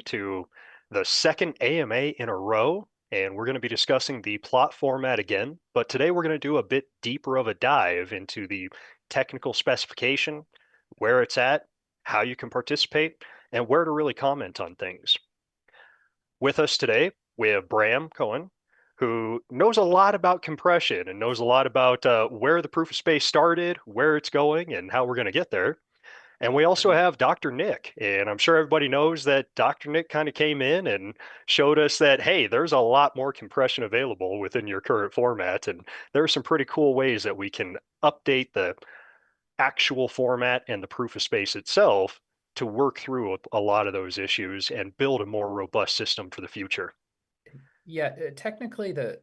to the second AMA in a row, and we're going to be discussing the plot format again. But today we're going to do a bit deeper of a dive into the technical specification, where it's at, how you can participate, and where to really comment on things. With us today, we have Bram Cohen, who knows a lot about compression and knows a lot about where the proof of space started, where it's going, and how we're going to get there. And we also Great. have Dr. Nick, and I'm sure everybody knows that Dr. Nick kind of came in and showed us that, hey, there's a lot more compression available within your current format, and there are some pretty cool ways that we can update the actual format and the proof of space itself to work through a lot of those issues and build a more robust system for the future. Yeah, technically the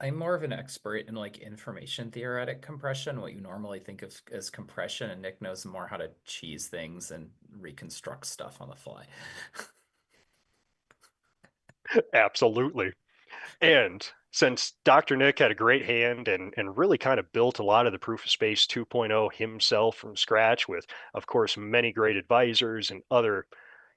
I'm more of an expert in like information theoretic compression, what you normally think of as compression, and Nick knows more how to cheese things and reconstruct stuff on the fly. Absolutely. And since Dr. Nick had a great hand and really kind of built a lot of the Proof of Space 2.0 himself from scratch with, of course, many great advisors and other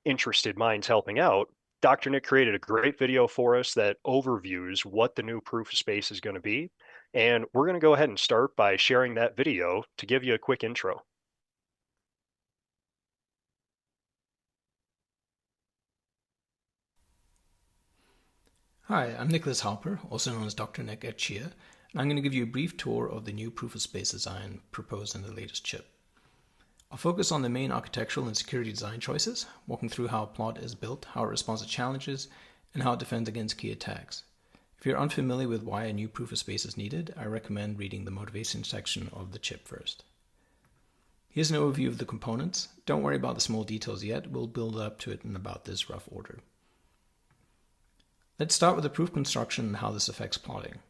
interested minds helping out, Dr. Nick created a great video for us that overviews what the new Proof of Space is going to be. And we're going to go ahead and start by sharing that video to give you a quick intro. Hi, I'm Nicholas Halper, also known as Dr. Nick at Chia, and I'm going to give you a brief tour of the new proof of space design proposed in the latest chip. I'll focus on the main architectural and security design choices, walking through how Plot is built, how it responds to challenges, and how it defends against key attacks. If you're unfamiliar with why a new proof of space is needed, I recommend reading the motivation section of the chip first. Here's an overview of the components. Don't worry about the small details yet, we'll build up to it in about this rough order. Let's start with the proof construction and how this affects plotting.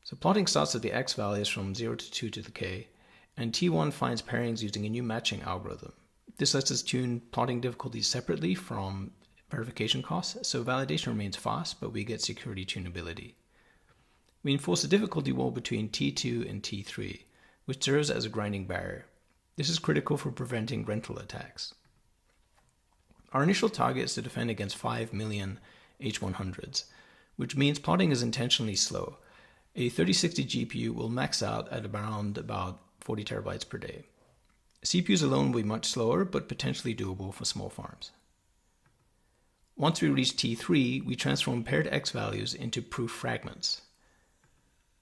So plotting starts at the x values from 0 to 2 to the k, and T1 finds pairings using a new matching algorithm. This lets us tune plotting difficulties separately from verification costs, so validation remains fast, but we get security tunability. We enforce a difficulty wall between T2 and T3, which serves as a grinding barrier. This is critical for preventing rental attacks. Our initial target is to defend against 5 million H100s, which means plotting is intentionally slow. A 3060 GPU will max out at around about 40 terabytes per day. CPUs alone will be much slower, but potentially doable for small farms. Once we reach T3, we transform paired X values into proof fragments.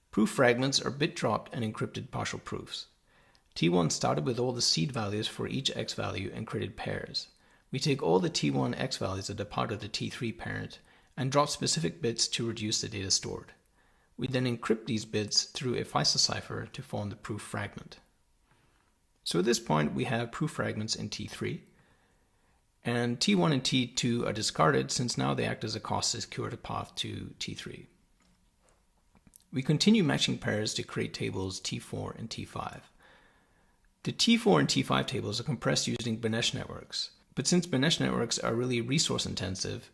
Proof fragments are bit dropped and encrypted partial proofs. T1 started with all the seed values for each X value and created pairs. We take all the T1 X values that are part of the T3 parent and drop specific bits to reduce the data stored. We then encrypt these bits through a FISA cipher to form the proof fragment. So at this point, we have proof fragments in T3, and T1 and T2 are discarded since now they act as a cost-secured path to T3. We continue matching pairs to create tables T4 and T5. The T4 and T5 tables are compressed using Benesh networks, but since Benesh networks are really resource intensive,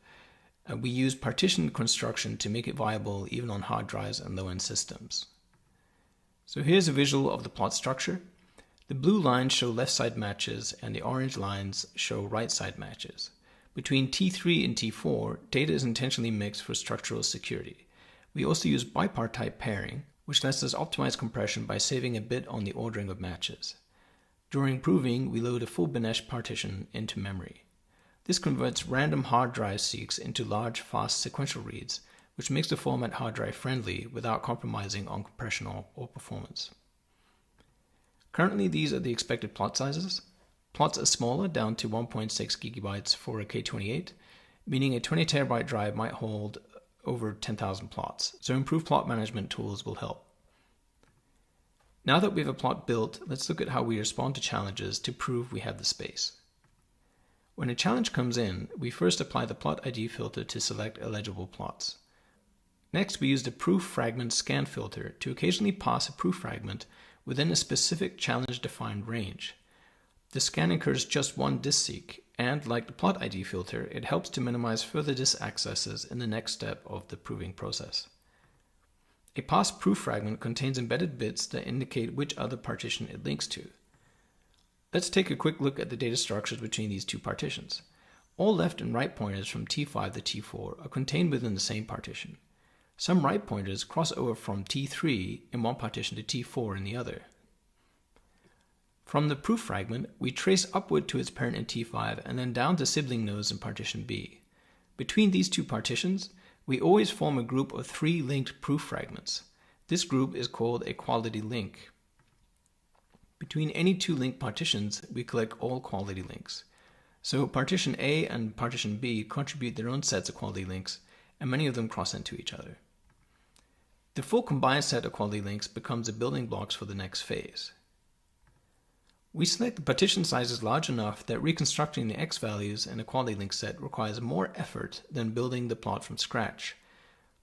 we use partition construction to make it viable even on hard drives and low-end systems. So here's a visual of the plot structure. The blue lines show left side matches and the orange lines show right side matches. Between T3 and T4, data is intentionally mixed for structural security. We also use bipartite pairing, which lets us optimize compression by saving a bit on the ordering of matches. During proving, we load a full Benesh partition into memory. This converts random hard drive seeks into large, fast sequential reads, which makes the format hard drive friendly without compromising on compression or performance. Currently, these are the expected plot sizes. Plots are smaller, down to 1.6 gigabytes for a K28, meaning a 20 terabyte drive might hold over 10,000 plots, so improved plot management tools will help. Now that we have a plot built, let's look at how we respond to challenges to prove we have the space. When a challenge comes in, we first apply the plot ID filter to select eligible plots. Next, we use the proof fragment scan filter to occasionally pass a proof fragment within a specific challenge-defined range. The scan incurs just one disk seek, and like the plot ID filter, it helps to minimize further disk accesses in the next step of the proving process. A passed proof fragment contains embedded bits that indicate which other partition it links to. Let's take a quick look at the data structures between these two partitions. All left and right pointers from T5 to T4 are contained within the same partition. Some right pointers cross over from T3 in one partition to T4 in the other. From the proof fragment, we trace upward to its parent in T5 and then down to sibling nodes in partition B. Between these two partitions, we always form a group of 3 linked proof fragments. This group is called a quality link. Between any 2 linked partitions, we collect all quality links. So partition A and partition B contribute their own sets of quality links, and many of them cross into each other. The full combined set of quality links becomes the building blocks for the next phase. We select the partition sizes large enough that reconstructing the X values in a quality link set requires more effort than building the plot from scratch.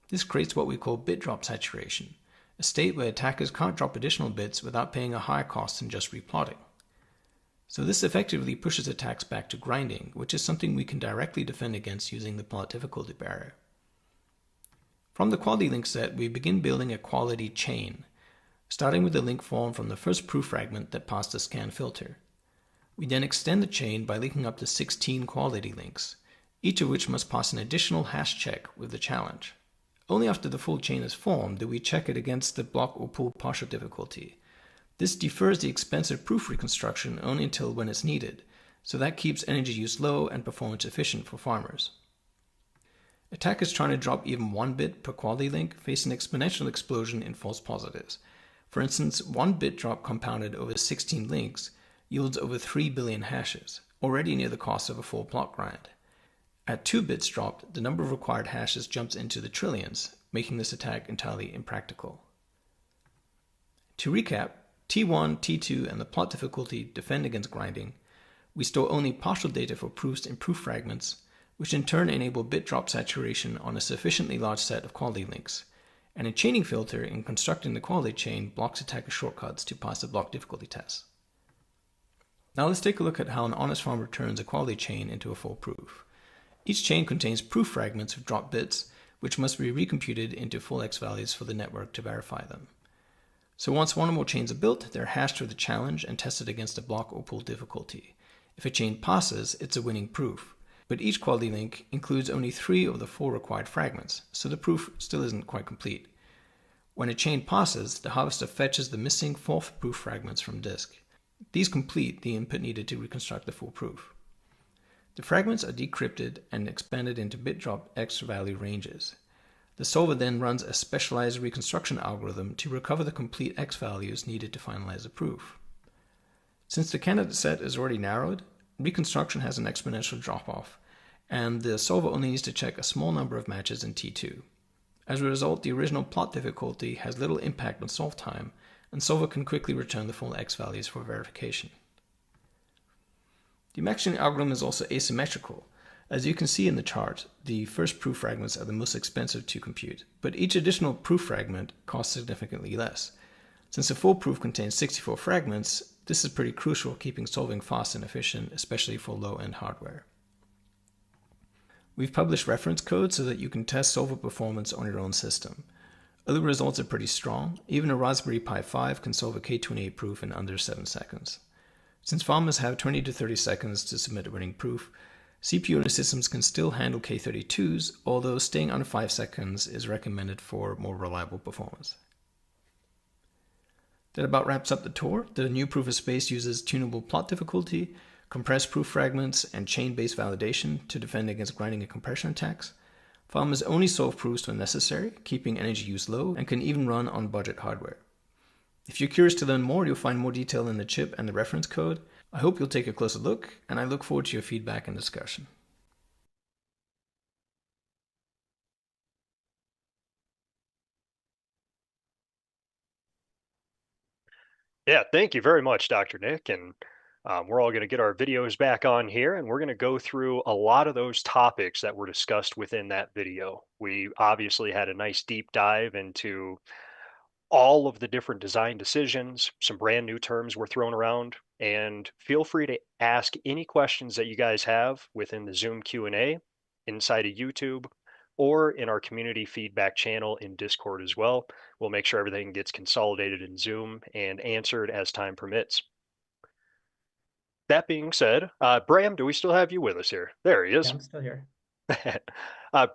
This creates what we call bit drop saturation, a state where attackers can't drop additional bits without paying a higher cost than just replotting. So this effectively pushes attacks back to grinding, which is something we can directly defend against using the plot difficulty barrier. From the quality link set, we begin building a quality chain, starting with the link formed from the first proof fragment that passed the scan filter. We then extend the chain by linking up to 16 quality links, each of which must pass an additional hash check with the challenge. Only after the full chain is formed do we check it against the block or pool partial difficulty. This defers the expensive proof reconstruction only until when it's needed, so that keeps energy use low and performance efficient for farmers. Attackers trying to drop even 1 bit per quality link face an exponential explosion in false positives. For instance, 1 bit drop compounded over 16 links yields over 3 billion hashes, already near the cost of a full plot grind. At 2 bits dropped, the number of required hashes jumps into the trillions, making this attack entirely impractical. To recap, T1, T2, and the plot difficulty defend against grinding. We store only partial data for proofs in proof fragments, which in turn enable bit drop saturation on a sufficiently large set of quality links. And a chaining filter in constructing the quality chain blocks attacker shortcuts to pass the block difficulty test. Now let's take a look at how an honest farmer turns a quality chain into a full proof. Each chain contains proof fragments of dropped bits, which must be recomputed into full X values for the network to verify them. So once one or more chains are built, they're hashed for the challenge and tested against a block or pool difficulty. If a chain passes, it's a winning proof. But each quality link includes only 3 of the 4 required fragments, so the proof still isn't quite complete. When a chain passes, the harvester fetches the missing 4th proof fragments from disk. These complete the input needed to reconstruct the full proof. The fragments are decrypted and expanded into bit drop X value ranges. The solver then runs a specialized reconstruction algorithm to recover the complete X values needed to finalize the proof. Since the candidate set is already narrowed, reconstruction has an exponential drop-off, and the solver only needs to check a small number of matches in T2. As a result, the original plot difficulty has little impact on solve time, and solver can quickly return the full X values for verification. The matching algorithm is also asymmetrical. As you can see in the chart, the first proof fragments are the most expensive to compute, but each additional proof fragment costs significantly less. Since a full proof contains 64 fragments, this is pretty crucial, keeping solving fast and efficient, especially for low-end hardware. We've published reference code so that you can test solver performance on your own system. Early results are pretty strong. Even a Raspberry Pi 5 can solve a K28 proof in under 7 seconds. Since farmers have 20 to 30 seconds to submit a winning proof, CPU systems can still handle K32s, although staying under 5 seconds is recommended for more reliable performance. That about wraps up the tour. The new proof of space uses tunable plot difficulty, compressed proof fragments, and chain-based validation to defend against grinding and compression attacks. Farmers only solve proofs when necessary, keeping energy use low, and can even run on budget hardware. If you're curious to learn more, you'll find more detail in the chip and the reference code. I hope you'll take a closer look, and I look forward to your feedback and discussion. Yeah, thank you very much, Dr. Nick. And we're all going to get our videos back on here, and we're going to go through a lot of those topics that were discussed within that video. We obviously had a nice deep dive into all of the different design decisions. Some brand new terms were thrown around, and feel free to ask any questions that you guys have within the Zoom Q&A inside of YouTube or in our community feedback channel in Discord as well. We'll make sure everything gets consolidated in Zoom and answered as time permits. that being said, Bram, do we still have you with us here? There he Yeah, is. I'm still here.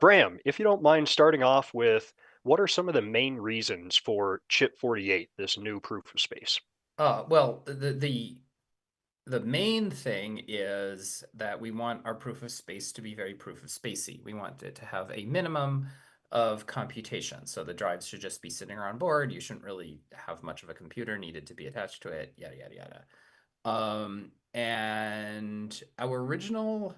Bram, if you don't mind starting off with what are some of the main reasons for Chip 48, this new proof of space? Well, the main thing is that we want our proof of space to be very proof of spacey. We want it to have a minimum of computation. So the drives should just be sitting around board. You shouldn't really have much of a computer needed to be attached to it, yada, yada, yada. And our original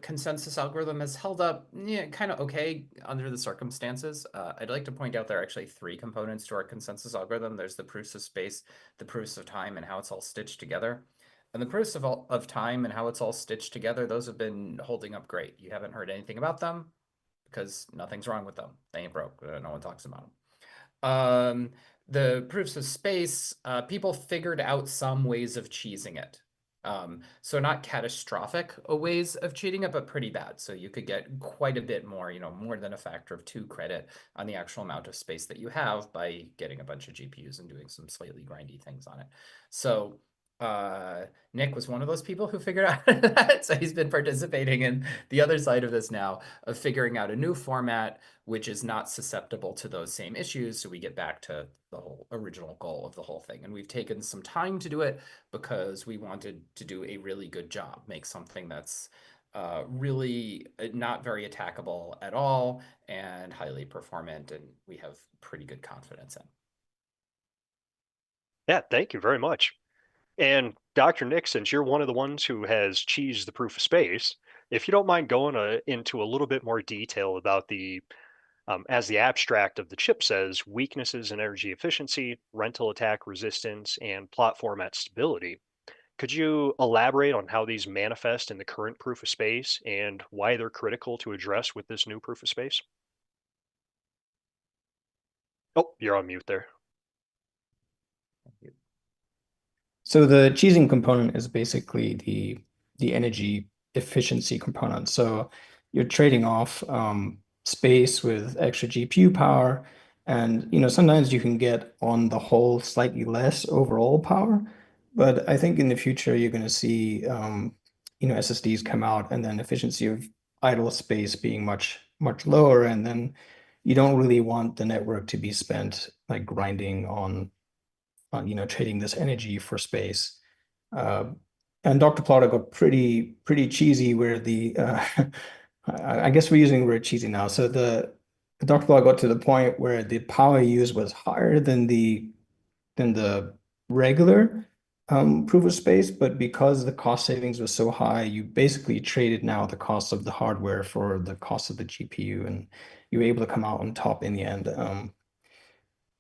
consensus algorithm has held up kind of okay under the circumstances. I'd like to point out there are actually three components to our consensus algorithm. There's the proofs of space, the proofs of time, and how it's all stitched together. And the proofs of time and how it's all stitched together, those have been holding up great. You haven't heard anything about them because nothing's wrong with them. They ain't broke. No one talks about them. Um, the proofs of space, people figured out some ways of cheesing it. So not catastrophic ways of cheating it, but pretty bad. So you could get quite a bit more, more than a factor of 2 credit on the actual amount of space that you have by getting a bunch of GPUs and doing some slightly grindy things on it. So Nick was one of those people who figured out that. So he's been participating in the other side of this now of figuring out a new format which is not susceptible to those same issues. So we get back to the whole original goal of the whole thing. And we've taken some time to do it because we wanted to do a really good job, make something that's really not very attackable at all and highly performant. And we have pretty good confidence in. Yeah, thank you very much. And Dr. Nick, since you're one of the ones who has cheesed the proof of space, if you don't mind going into a little bit more detail about as the abstract of the chip says, weaknesses in energy efficiency, rental attack resistance, and plot format stability. Could you elaborate on how these manifest in the current proof of space and why they're critical to address with this new proof of space? Oh, you're on mute there. So the cheesing component is basically the energy efficiency component. So you're trading off space with extra GPU power, and sometimes you can get on the whole slightly less overall power. But I think in the future you're going to see SSDs come out, and then efficiency of idle space being much lower, and then you don't really want the network to be spent like grinding on trading this energy for space. Uh, and Dr. Plata got pretty cheesy where the I guess we're using the word cheesy now. So the Dr. Plata got to the point where the power used was higher than the regular proof of space, but because the cost savings was so high, you basically traded now the cost of the hardware for the cost of the GPU, and you were able to come out on top in the end.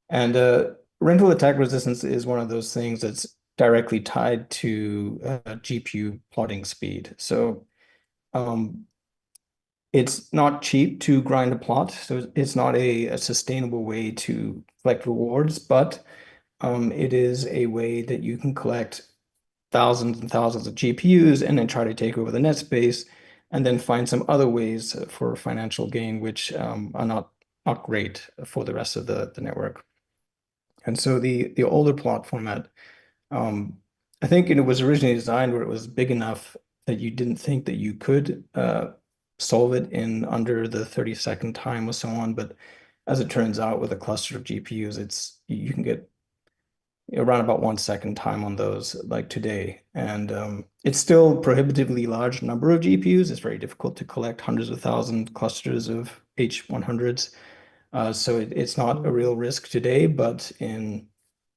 And rental attack resistance is one of those things that's directly tied to GPU plotting speed. So it's not cheap to grind a plot, so it's not a sustainable way to collect rewards, but it is a way that you can collect thousands and thousands of GPUs and then try to take over the net space, and then find some other ways for financial gain, which are not great for the rest of the network. And so the older plot format, um, I think it was originally designed where it was big enough that you didn't think that you could solve it in under the 30-second time or so on. But as it turns out, with a cluster of GPUs, you can get around about 1 second time on those like today. And it's still prohibitively large number of GPUs. It's very difficult to collect hundreds of thousand clusters of H100s. So it's not a real risk today, but in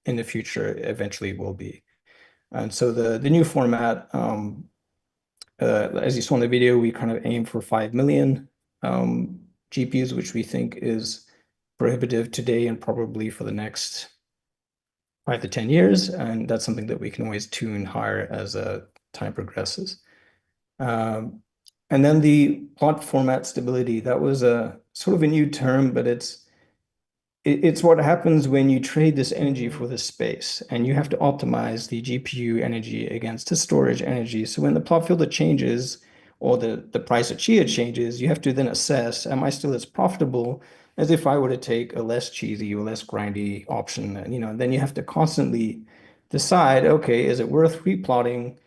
the future, eventually it will be. And so the new format, as you saw in the video, we kind of aim for 5 million GPUs, which we think is prohibitive today and probably for the next 5 to 10 years. And that's something that we can always tune higher as time progresses. And then the plot format stability, that was a sort of a new term, but it's what happens when you trade this energy for this space, and you have to optimize the GPU energy against the storage energy. So when the plot filter changes or the price of Chia changes, you have to then assess, am I still as profitable as if I were to take a less cheesy or less grindy option? And then you have to constantly decide, okay, is it worth replotting?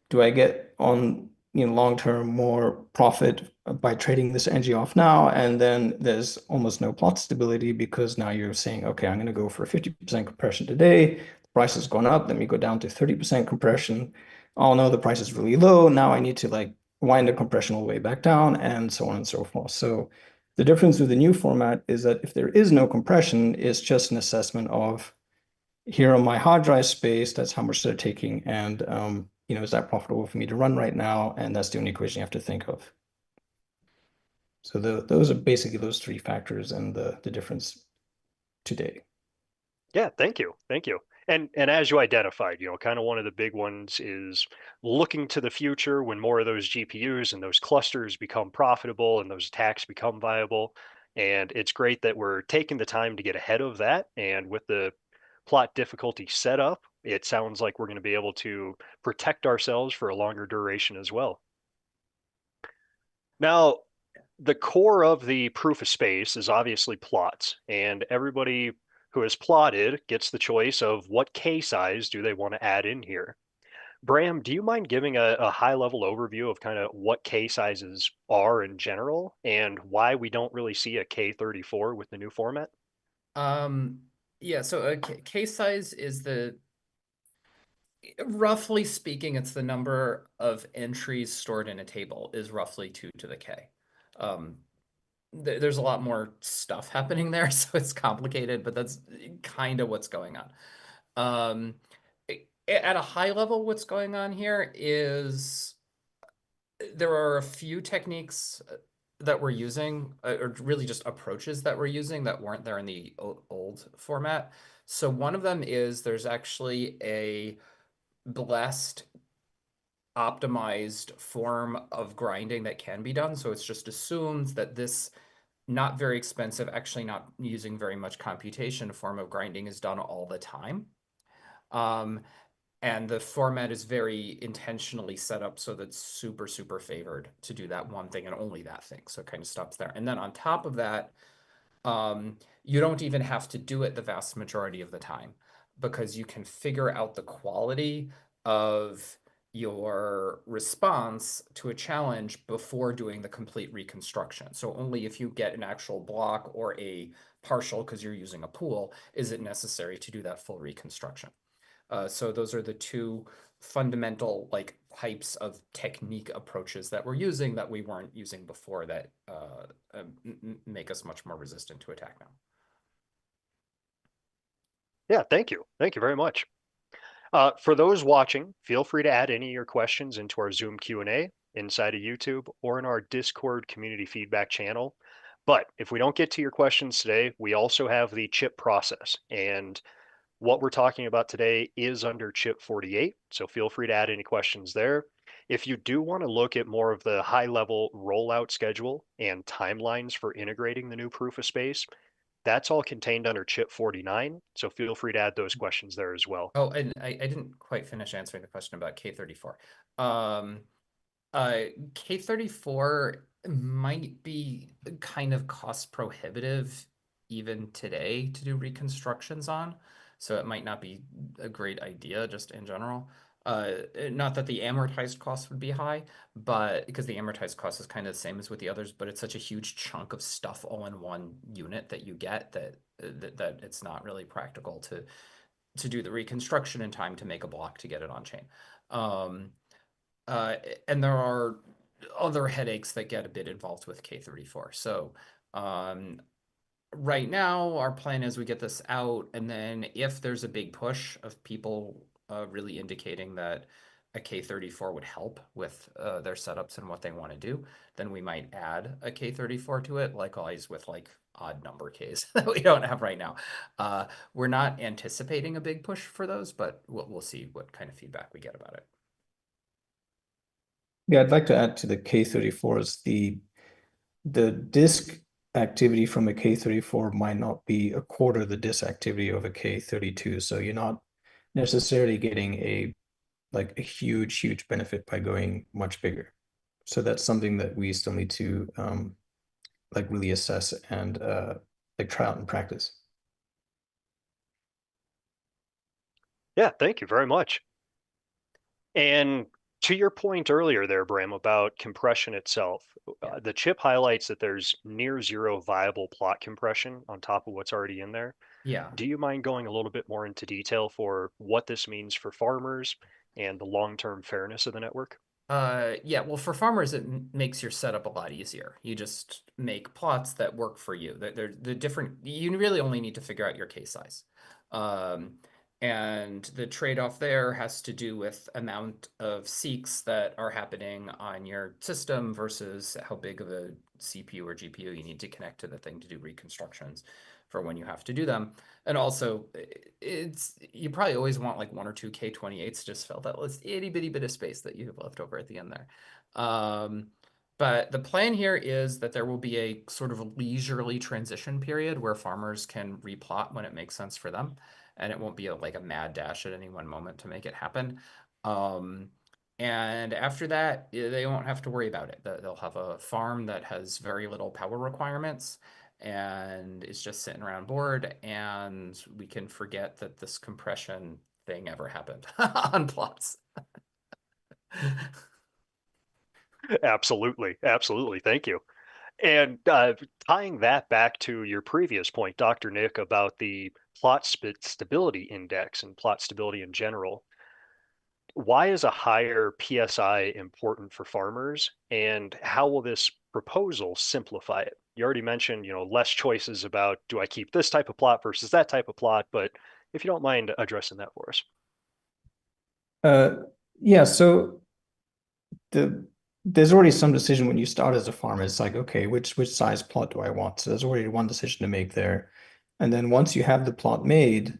Do I get on, long term more profit by trading this energy off now? And then there's almost no plot stability because now you're saying, okay, I'm going to go for 50% compression today. The price has gone up. Let me go down to 30% compression. Oh no, the price is really low. Now I need to like wind the compression all the way back down and so on and so forth. So the difference with the new format is that if there is no compression, it's just an assessment of here on my hard drive space, that's how much they're taking. And, is that profitable for me to run right now? And that's the only equation you have to think of. So those are basically those three factors and the difference today. Yeah, thank you. Thank you. And as you identified, kind of one of the big ones is looking to the future when more of those GPUs and those clusters become profitable and those attacks become viable. And it's great that we're taking the time to get ahead of that. And with the plot difficulty setup, it sounds like we're going to be able to protect ourselves for a longer duration as well. Now, the core of the proof of space is obviously plots, and everybody who has plotted gets the choice of what K size do they want to add in here. Bram, do you mind giving a high level overview of kind of what K sizes are in general and why we don't really see a K34 with the new format? Um, yeah, so a case size is roughly speaking, it's the number of entries stored in a table is roughly 2 to the K. Um, there's a lot more stuff happening there, so it's complicated, but that's kind of what's going on. Um, at a high level, what's going on here is there are a few techniques that we're using, or really just approaches that we're using that weren't there in the old format. So one of them is there's actually a blessed optimized form of grinding that can be done. So it's just assumed that this not very expensive, actually not using very much computation form of grinding is done all the time. Um, and the format is very intentionally set up so that's super, super favored to do that one thing and only that thing. So it kind of stops there. And then on top of that, you don't even have to do it the vast majority of the time because you can figure out the quality of your response to a challenge before doing the complete reconstruction. So only if you get an actual block or a partial, because you're using a pool, is it necessary to do that full reconstruction. So those are the two fundamental like types of technique approaches that we're using that we weren't using before that make us much more resistant to attack now. Yeah, thank you. Thank you very much. For those watching, feel free to add any of your questions into our Zoom Q&A inside of YouTube or in our Discord community feedback channel. But if we don't get to your questions today, we also have the chip process. And what we're talking about today is under chip 48. So feel free to add any questions there. If you do want to look at more of the high level rollout schedule and timelines for integrating the new proof of space, that's all contained under chip 49. So feel free to add those questions there as well. Oh, and I didn't quite finish answering the question about K34. Um, K34 might be kind of cost prohibitive even today to do reconstructions on, so it might not be a great idea just in general. Not that the amortized cost would be high, but because the amortized cost is kind of the same as with the others, but it's such a huge chunk of stuff all in one unit that you get that it's not really practical to do the reconstruction in time to make a block to get it on chain. Um, uh, and there are other headaches that get a bit involved with K34. So um, right now, our plan is we get this out, and then if there's a big push of people really indicating that a K34 would help with their setups and what they want to do, then we might add a K34 to it, like always with like odd number Ks that we don't have right now. We're not anticipating a big push for those, but we'll see what kind of feedback we get about it. Yeah, I'd like to add to the K34s the disk activity from a K34 might not be a quarter the disk activity of a K32. So you're not necessarily getting a huge, huge benefit by going much bigger. So that's something that we still need to like really assess and like try out in practice. Yeah, thank you very much. And to your point earlier there, Bram, about compression itself, Yeah. the chip highlights that there's near zero viable plot compression on top of what's already in there. Yeah. Do you mind going a little bit more into detail for what this means for farmers and the long-term fairness of the network? Yeah, well, for farmers, it makes your setup a lot easier. You just make plots that work for you. They're different. You really only need to figure out your case size. Um, and the trade-off there has to do with amount of seeks that are happening on your system versus how big of a CPU or GPU you need to connect to the thing to do reconstructions for when you have to do them. And also, it's you probably always want like one or two K28s just fill that little itty bitty bit of space that you have left over at the end there. Um, but the plan here is that there will be a sort of a leisurely transition period where farmers can replot when it makes sense for them, and it won't be like a mad dash at any one moment to make it happen. Um, and after that, they won't have to worry about it. They'll have a farm that has very little power requirements and is just sitting around bored, and we can forget that this compression thing ever happened on plots. Absolutely, absolutely. Thank you. And tying that back to your previous point, Dr. Nick, about the stability index and plot stability in general, why is a higher PSI important for farmers, and how will this proposal simplify it? You already mentioned, less choices about do I keep this type of plot versus that type of plot, but if you don't mind addressing that for us. Uh, yeah, so the there's already some decision when you start as a farmer. It's like, okay, which size plot do I want? So there's already one decision to make there. And then once you have the plot made,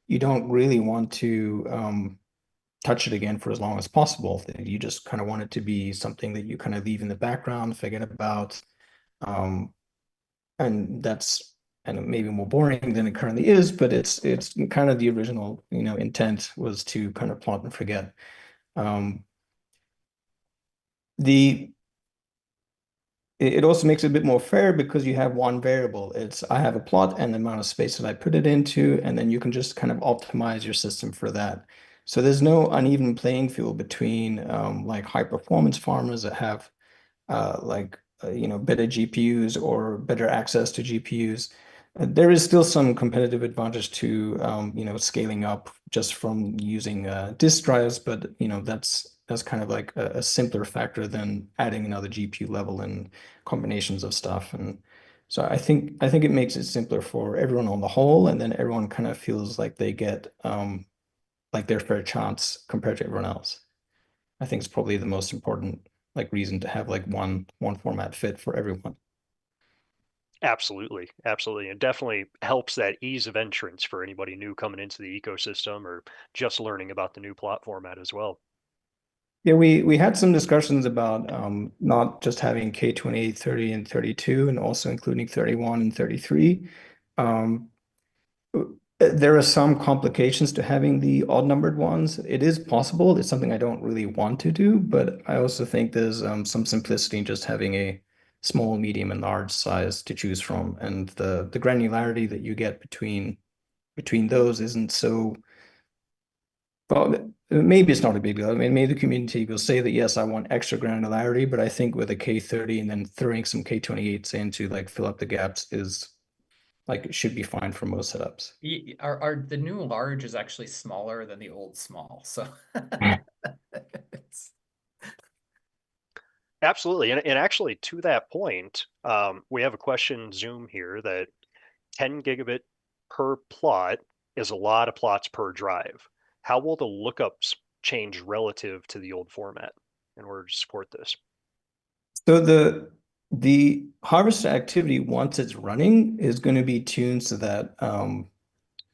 you don't really want to touch it again for as long as possible. You just kind of want it to be something that you kind of leave in the background, forget about. Um, and that's and maybe more boring than it currently is, but it's kind of the original, intent was to kind of plot and forget. Um, the it also makes it a bit more fair because you have one variable. It's I have a plot and the amount of space that I put it into, and then you can just kind of optimize your system for that. So there's no uneven playing field between like high performance farmers that have better GPUs or better access to GPUs. There is still some competitive advantage to scaling up just from using disk drives, but that's kind of like a simpler factor than adding another GPU level and combinations of stuff. And so I think it makes it simpler for everyone on the whole, and then everyone kind of feels like they get like their fair chance compared to everyone else. I think it's probably the most important like reason to have like one format fit for everyone. Absolutely, absolutely. It definitely helps that ease of entrance for anybody new coming into the ecosystem or just learning about the new plot format as well. Yeah, we had some discussions about not just having K28, 30, and 32, and also including 31 and 33. Um, there are some complications to having the odd numbered ones. It is possible. It's something I don't really want to do, but I also think there's some simplicity in just having a small, medium, and large size to choose from, and the granularity that you get between those isn't so. Well, maybe it's not a big deal. I mean, maybe the community will say that yes, I want extra granularity, but I think with a K30 and then throwing some K28s in to like fill up the gaps is like it should be fine for most setups. Are the new large is actually smaller than the old small, so it's Absolutely. And actually, to that point, we have a question Zoom here that 10 gigabit per plot is a lot of plots per drive. How will the lookups change relative to the old format in order to support this? So the harvester activity once it's running is going to be tuned so that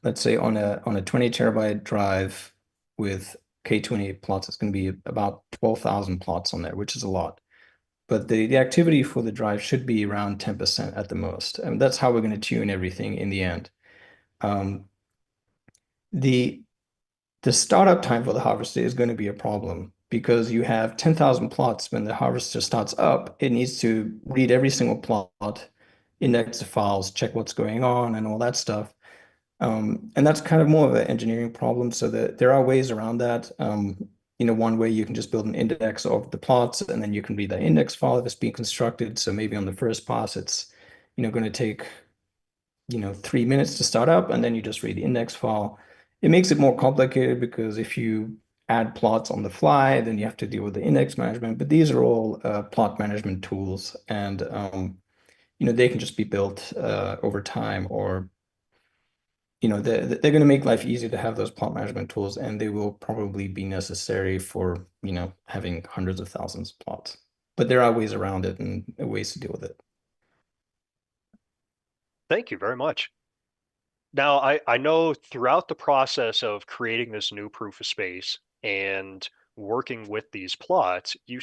let's say on a 20 terabyte drive with K28 plots, it's going to be about 12,000 plots on there, which is a lot. But the activity for the drive should be around 10% at the most. And that's how we're going to tune everything in the end. Um, the the startup time for the harvester is going to be a problem because you have 10,000 plots. When the harvester starts up, it needs to read every single plot, index the files, check what's going on, and all that stuff. And that's kind of more of an engineering problem. So that there are ways around that. One way you can just build an index of the plots, and then you can read the index file if it's being constructed. So maybe on the first pass, it's, going to take, 3 minutes to start up, and then you just read the index file. It makes it more complicated because if you add plots on the fly, then you have to deal with the index management. But these are all plot management tools, and they can just be built over time, or they're going to make life easier to have those plot management tools, and they will probably be necessary for having hundreds of thousands of plots. But there are ways around it and ways to deal with it. Thank you very much. Now, I know throughout the process of creating this new proof of space and working with these plots, you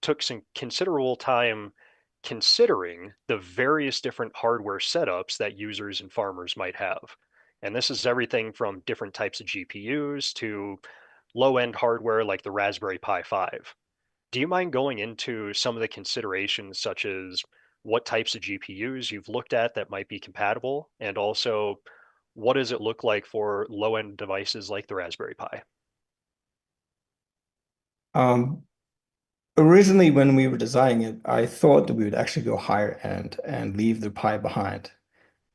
took some considerable time considering the various different hardware setups that users and farmers might have. And this is everything from different types of GPUs to low-end hardware like the Raspberry Pi 5. Do you mind going into some of the considerations, such as what types of GPUs you've looked at that might be compatible, and also what does it look like for low-end devices like the Raspberry Pi? Um, Originally, when we were designing it, I thought that we would actually go higher end and leave the Pi behind.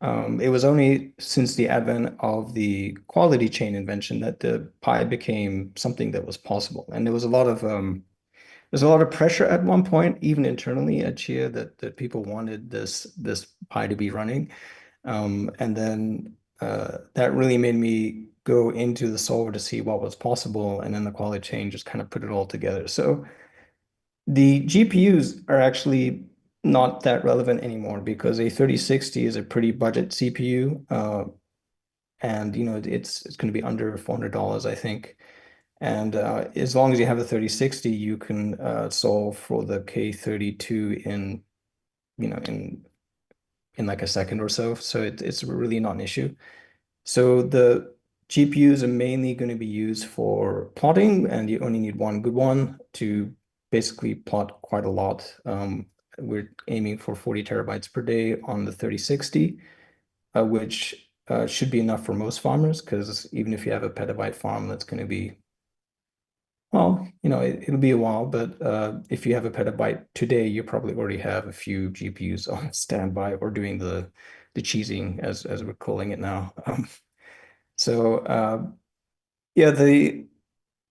It was only since the advent of the quality chain invention that the Pi became something that was possible. And there's a lot of pressure at one point, even internally at Chia, that people wanted this Pi to be running. And then that really made me go into the solver to see what was possible, and then the quality chain just kind of put it all together. So the GPUs are actually not that relevant anymore because a 3060 is a pretty budget CPU, and it's going to be under $400, I think. And as long as you have a 3060, you can solve for the K32 in you know in like a second or so. So it's really not an issue. So the GPUs are mainly going to be used for plotting, and you only need one good one to basically plot quite a lot. We're aiming for 40 terabytes per day on the 3060, which should be enough for most farmers, because even if you have a petabyte farm, that's going to be, well, it'll be a while, but if you have a petabyte today, you probably already have a few GPUs on standby or doing the cheesing, as we're calling it now. So yeah,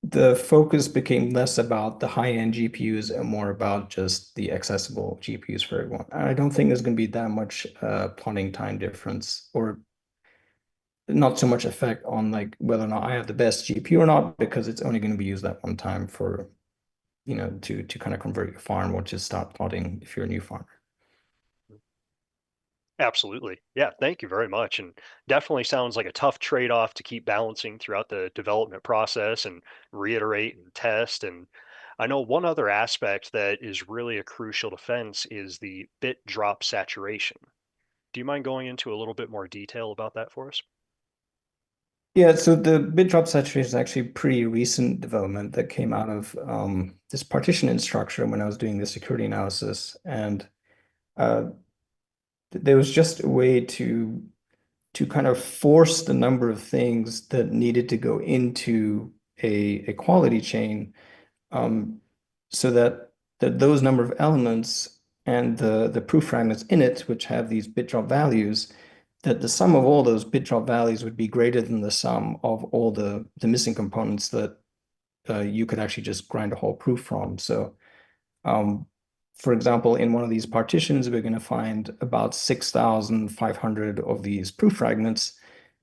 the focus became less about the high-end GPUs and more about just the accessible GPUs for everyone. I don't think there's going to be that much plotting time difference, or not so much effect on like whether or not I have the best GPU or not, because it's only going to be used that one time for, to kind of convert your farm or to start plotting if you're a new farmer. Absolutely. Yeah, thank you very much. And definitely sounds like a tough trade-off to keep balancing throughout the development process and reiterate and test. And I know one other aspect that is really a crucial defense is the bit drop saturation. Do you mind going into a little bit more detail about that for us? Yeah, so the bit drop saturation is actually a pretty recent development that came out of this partition structure when I was doing the security analysis. And uh, there was just a way to kind of force the number of things that needed to go into a quality chain, um, so that those number of elements and the proof fragments in it, which have these bit drop values, that the sum of all those bit drop values would be greater than the sum of all the missing components that you could actually just grind a whole proof from. So um, for example, in one of these partitions, we're going to find about 6,500 of these proof fragments,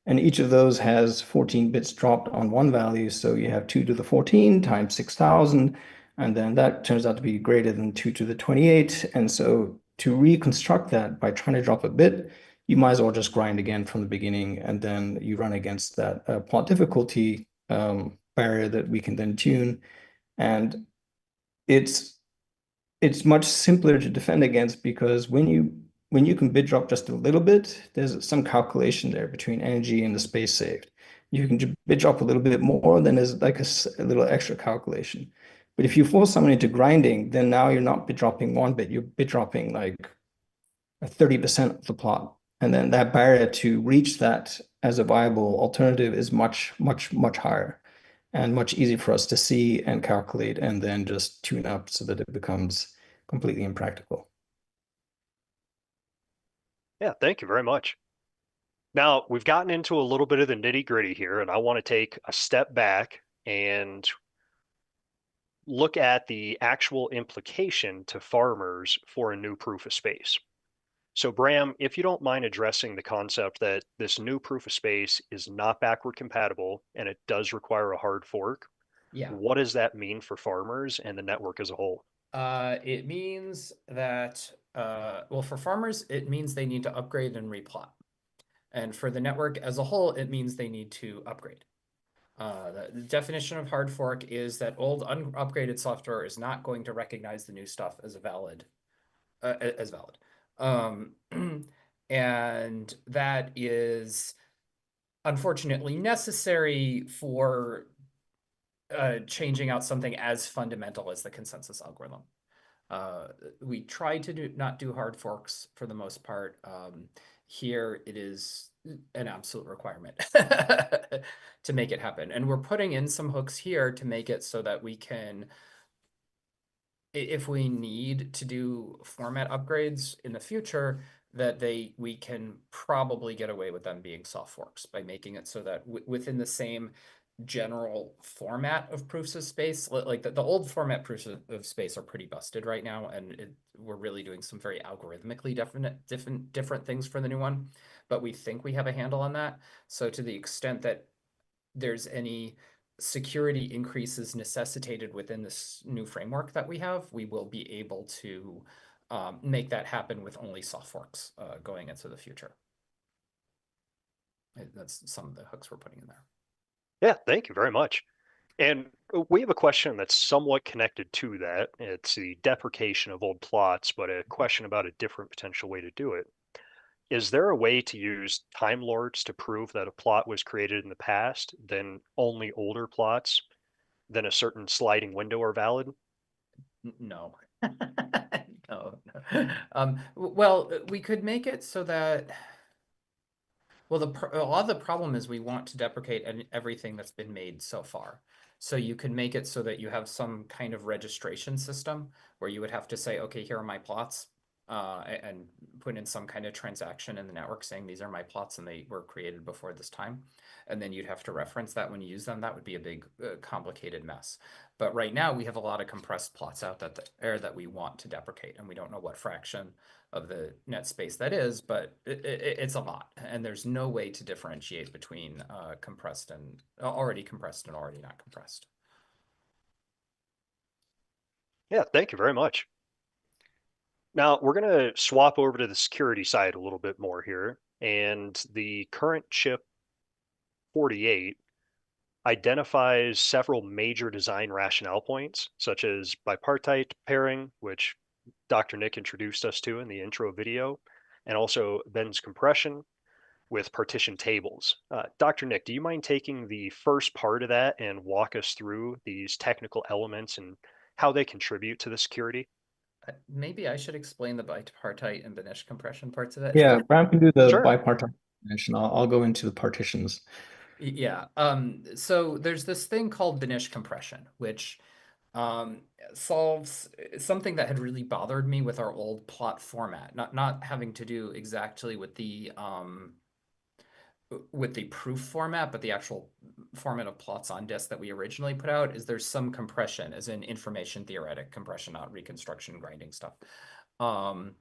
and each of those has 14 bits dropped on one value. So you have 2 to the 14 times 6,000, and then that turns out to be greater than 2 to the 28. And so to reconstruct that by trying to drop a bit, you might as well just grind again from the beginning, and then you run against that plot difficulty barrier that we can then tune. And it's it's much simpler to defend against, because when you can bit drop just a little bit, there's some calculation there between energy and the space saved. You can bit drop a little bit more, then there's like a little extra calculation. But if you force someone into grinding, then now you're not bit dropping one bit, you're bit dropping like 30% of the plot. And then that barrier to reach that as a viable alternative is much, much, much higher and much easier for us to see and calculate and then just tune up so that it becomes completely impractical. Yeah, thank you very much. Now, we've gotten into a little bit of the nitty-gritty here, and I want to take a step back and look at the actual implication to farmers for a new proof of space. So, Bram, if you don't mind addressing the concept that this new proof of space is not backward compatible and it does require a hard fork, Yeah. what does that mean for farmers and the network as a whole? It means that, well, for farmers, it means they need to upgrade and replot. And for the network as a whole, it means they need to upgrade. The definition of hard fork is that old unupgraded software is not going to recognize the new stuff as valid. Um, and that is unfortunately necessary for changing out something as fundamental as the consensus algorithm. Uh, we try to not do hard forks for the most part. Here it is an absolute requirement to make it happen. And we're putting in some hooks here to make it so that we can, if we need to do format upgrades in the future, that we can probably get away with them being soft forks by making it so that within the same general format of proofs of space, like the old format proofs of space are pretty busted right now, and we're really doing some very algorithmically different things for the new one, but we think we have a handle on that. So to the extent that there's any security increases necessitated within this new framework that we have, we will be able to make that happen with only soft forks going into the future. That's some of the hooks we're putting in there. Yeah, thank you very much. And we have a question that's somewhat connected to that. It's the deprecation of old plots, but a question about a different potential way to do it. Is there a way to use Time Lords to prove that a plot was created in the past, then only older plots than a certain sliding window are valid? No. No. Well, we could make it so that, well, a lot of the problem is we want to deprecate everything that's been made so far. So you could make it so that you have some kind of registration system where you would have to say, okay, here are my plots, and put in some kind of transaction in the network saying these are my plots and they were created before this time. And then you'd have to reference that when you use them. That would be a big, complicated mess. But right now we have a lot of compressed plots out that we want to deprecate, and we don't know what fraction of the net space that is, but it's a lot. And there's no way to differentiate between compressed and already compressed and already not compressed. Yeah, thank you very much. Now we're going to swap over to the security side a little bit more here. And the current chip 48 identifies several major design rationale points, such as bipartite pairing, which Dr. Nick introduced us to in the intro video, and also Ben's compression with partition tables. Dr. Nick, do you mind taking the first part of that and walk us through these technical elements and how they contribute to the security? Maybe I should explain the bipartite and Benish compression parts of it. Yeah, Bram can do the Sure. bipartite definition. I'll go into the partitions. Yeah. So there's this thing called Benish compression, which um, solves something that had really bothered me with our old plot format, not having to do exactly with the proof format, but the actual format of plots on disk that we originally put out. Is there's some compression, as in information theoretic compression, not reconstruction grinding stuff, um,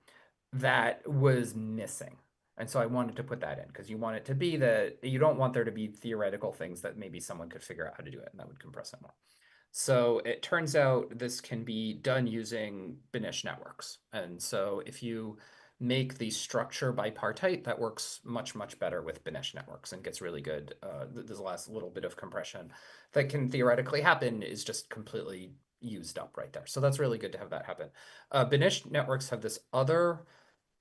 that was missing. And so I wanted to put that in because you want it to be that you don't want there to be theoretical things that maybe someone could figure out how to do it, and that would compress it more. So it turns out this can be done using Benish networks. And so if you make the structure bipartite, that works much, much better with Benish networks and gets really good. This last little bit of compression that can theoretically happen is just completely used up right there. So that's really good to have that happen. Benish networks have this other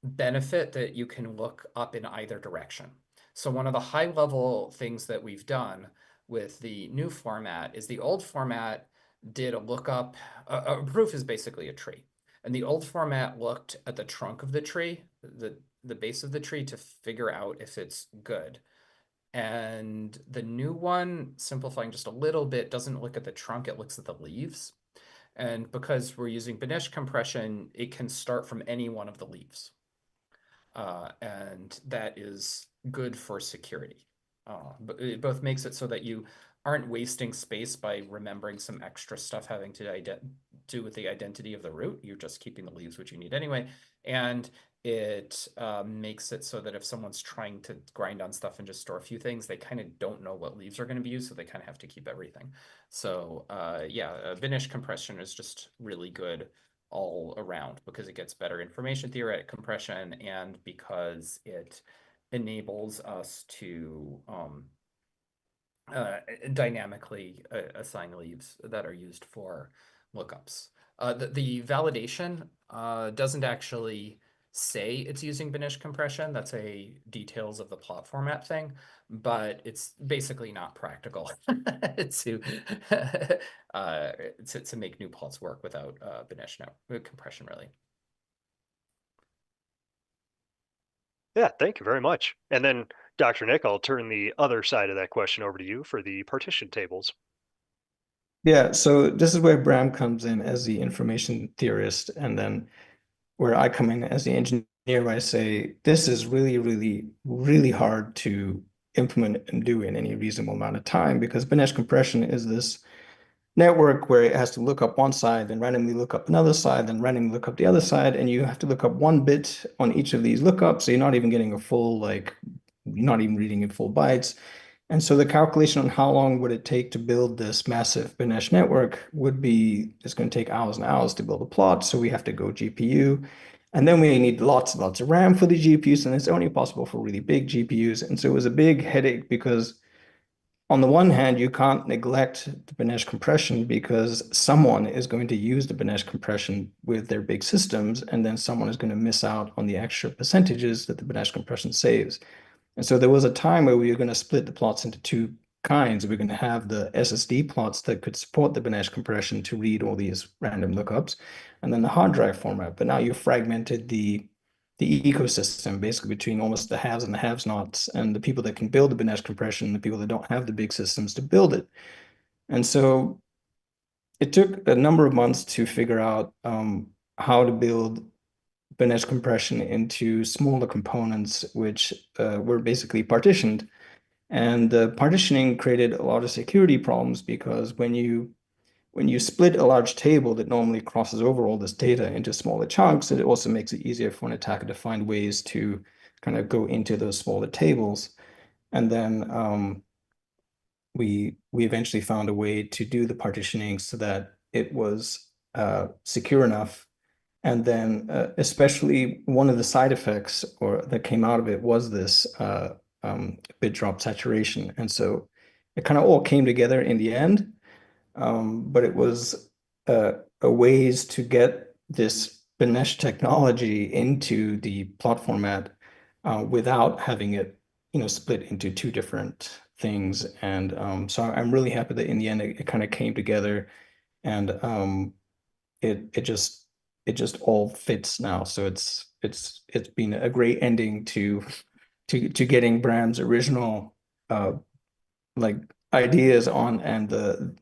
benefit that you can look up in either direction. So one of the high level things that we've done with the new format is the old format did a lookup. A proof is basically a tree. And the old format looked at the trunk of the tree, the the base of the tree to figure out if it's good. And the new one, simplifying just a little bit, doesn't look at the trunk, it looks at the leaves. And because we're using Benesch compression, it can start from any one of the leaves. And that is good for security. But it both makes it so that you aren't wasting space by remembering some extra stuff having to do with the identity of the root. You're just keeping the leaves, which you need anyway. And it makes it so that if someone's trying to grind on stuff and just store a few things, they kind of don't know what leaves are going to be used, so they kind of have to keep everything. So yeah, Benesch compression is just really good all around because it gets better information theoretic compression and because it enables us to dynamically assign leaves that are used for lookups. The validation doesn't actually say it's using Benesch compression. That's a details of the plot format thing, but it's basically not practical to, to make new plots work without Benesch compression, really. Yeah, thank you very much. And then, Dr. Nick, I'll turn the other side of that question over to you for the partition tables. Yeah, so this is where Bram comes in as the information theorist, and then where I come in as the engineer, where I say, this is really, really, really hard to implement and do in any reasonable amount of time because Benesch compression is this network where it has to look up one side, then randomly look up another side, then randomly look up the other side, and you have to look up one bit on each of these lookups, so you're not even getting a full, like, you're not even reading in full bytes. And so the calculation on how long would it take to build this massive Benesch network would be, it's going to take hours and hours to build a plot. So we have to go GPU. And then we need lots and lots of RAM for the GPUs, and it's only possible for really big GPUs. And so it was a big headache because on the one hand, you can't neglect the Benesch compression because someone is going to use the Benesch compression with their big systems, and then someone is going to miss out on the extra percentages that the Benesch compression saves. And so there was a time where we were going to split the plots into two kinds. We're going to have the SSD plots that could support the Benesch compression to read all these random lookups, and then the hard drive format. But now you've fragmented the ecosystem basically between almost the haves and the have-nots, and the people that can build the Benesch compression, and the people that don't have the big systems to build it. And so it took a number of months to figure out how to build Benesch compression into smaller components, which were basically partitioned. And the partitioning created a lot of security problems because when you split a large table that normally crosses over all this data into smaller chunks, it also makes it easier for an attacker to find ways to kind of go into those smaller tables. And then we eventually found a way to do the partitioning so that it was secure enough. And then especially one of the side effects or that came out of it was this bit drop saturation. And so it kind of all came together in the end. But it was a ways to get this Benesch technology into the plot format without having it, split into two different things. And so I'm really happy that in the end it kind of came together, and it just all fits now. So it's been a great ending to getting Bram's original like ideas on and the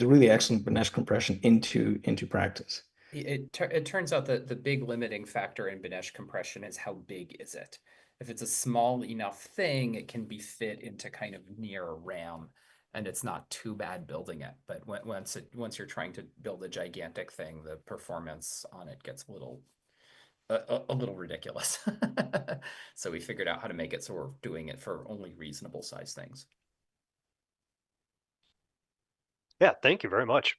really excellent Benesch compression into practice. It turns out that the big limiting factor in Benesch compression is how big is it. If it's a small enough thing, it can be fit into kind of near RAM, and it's not too bad building it. But once you're trying to build a gigantic thing, the performance on it gets a little ridiculous. So we figured out how to make it so we're doing it for only reasonable size things. Yeah, thank you very much.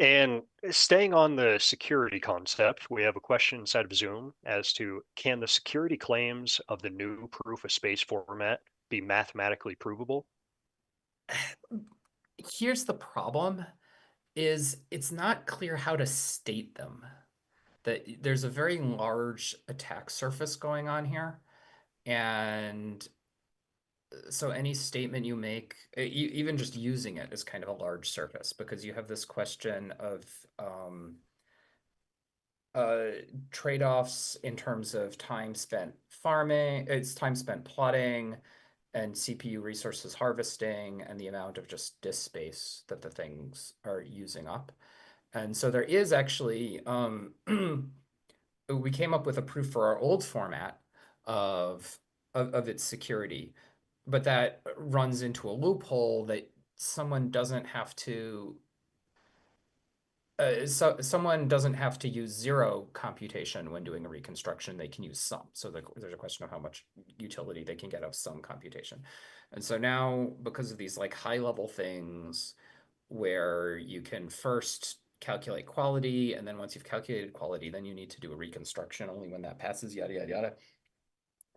And staying on the security concept, we have a question inside of Zoom as to, can the security claims of the new proof of space format be mathematically provable? Here's the problem is it's not clear how to state them. That there's a very large attack surface going on here. And so any statement you make, even just using it is kind of a large surface because you have this question of uh, trade-offs in terms of time spent farming, it's time spent plotting, and CPU resources harvesting, and the amount of just disk space that the things are using up. And so there is actually, we came up with a proof for our old format of, of its security, but that runs into a loophole that someone doesn't have to someone doesn't have to use zero computation when doing a reconstruction. They can use some. So there's a question of how much utility they can get of some computation. And so now, because of these like high level things where you can first calculate quality, and then once you've calculated quality, then you need to do a reconstruction only when that passes, yada, yada, yada.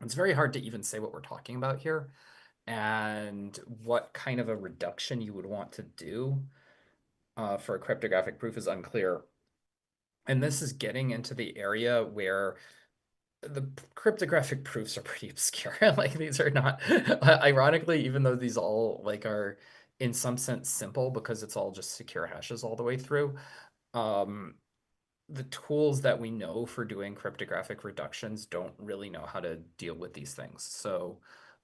It's very hard to even say what we're talking about here and what kind of a reduction you would want to do for a cryptographic proof is unclear. And this is getting into the area where the cryptographic proofs are pretty obscure. Like these are not, ironically, even though these all like are in some sense simple because it's all just secure hashes all the way through. Um, the tools that we know for doing cryptographic reductions don't really know how to deal with these things.